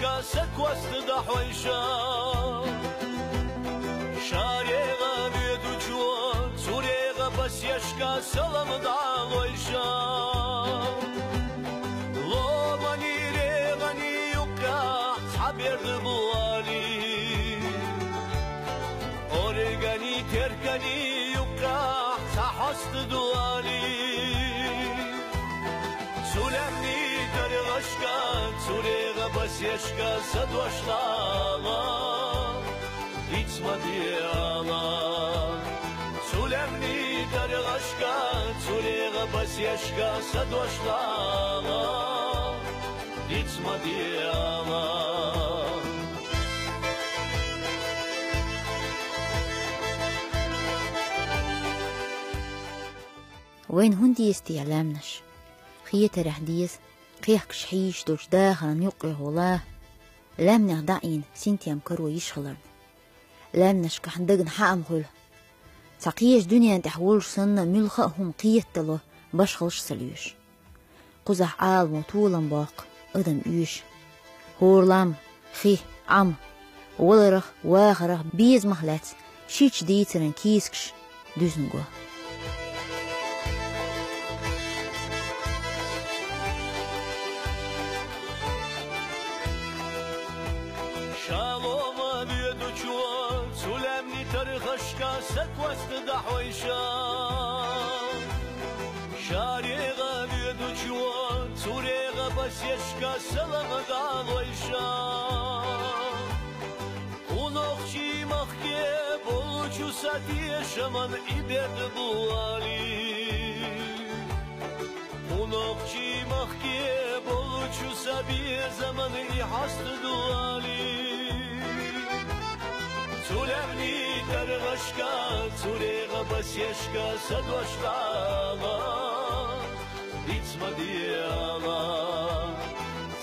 بسيشكا سكوست دحويشا شاريغا بيدو جوان سوريغا بسيشكا سلام دعويشا لوماني ريغاني يوكا حبيرد بوالي أوريغاني تركاني يوكا تحست دوالي سولمني درغشكا سوريغا بسيشكا سدوشلاما ديتما ديالا سولمني درغشكا سوريغا بسيشكا سدوشلاما ديتما ديالا وين هندي استيعلامنش خية رحديز قيحك شحيش دوش داخل يقري هولاه لام نغدعين سنتيام كرو يشغلرن لام نشكح ندقن حقم خل ساقيش دنيا تحولش سنة ملخهم قية تلو بشغلش سليوش قزح آل موطولا باق ادم يوش هورلام خي عم ولرخ واخرخ بيز مخلات شيش ديترن كيسكش دوزنگو شالوما بيدو جوان سولمني ترخشكا سكوست دحويشا شاريغا بيدو جوان سوريغا بسيشكا سلام دعويشا ونوخشي مخكي بولوچو ساتي شمن إبرد بوالي ونوخشي مخكي بولوچو سابي زمن إحست دوالي سولمني درغشكا سوريغا بسيشكا سدوشلاما ديتما ديالا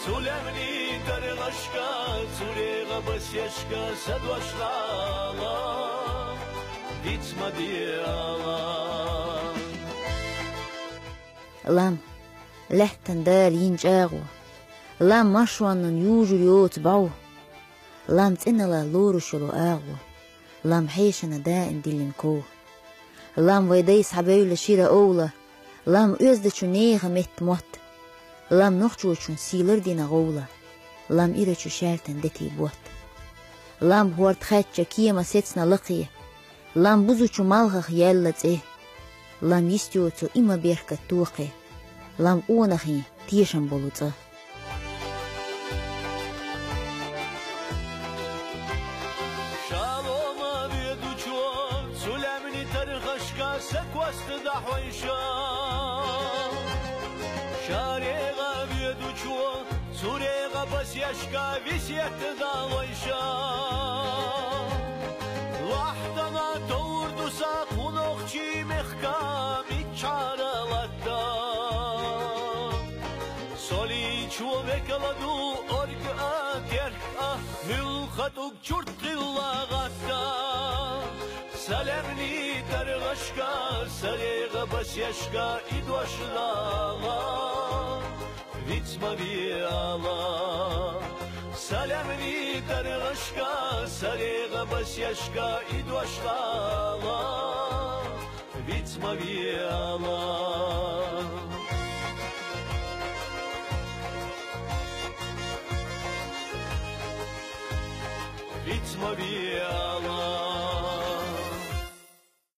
سولمني درغشكا سوريغا بسيشكا سدوشلاما ديتما ديالا لام لحتن دار ينجاغو لام مشوان يوجو يوت باو لام تنلا لورو شلو آغو لام حيشنا دائن دلين كو لام ويديس حبايو لشيرا أولا لام أزدشو نيغا مت موت لام نخجوشون سيلر دينا غولا لام إيرچو شالتن دتي بوت لام هورت خاتشا كيما سيتسنا لقيه لام بوزوچو مالغخ يالت إيه لام يستيوتو إما بيركا توقي لام أونخي تيشن بولوتا شالوما بيدو جوان سولمني ترخشكا سكوست دحويشا شاريغا بيدو جوان سوريغا بسيشكا ويسيت دعويشا وحدنا توردو ساق ونوخشي مخكا ميتشارلتا وبكلدو أرجع تركا ملخدو جرتلا غتا سلمني درغشكا سريغ بسيشكا إدوشلاما ويتما بيالا سلمني درغشكا سريغ بسيشكا إدوشلاما ويتما بيالا Ведь мобила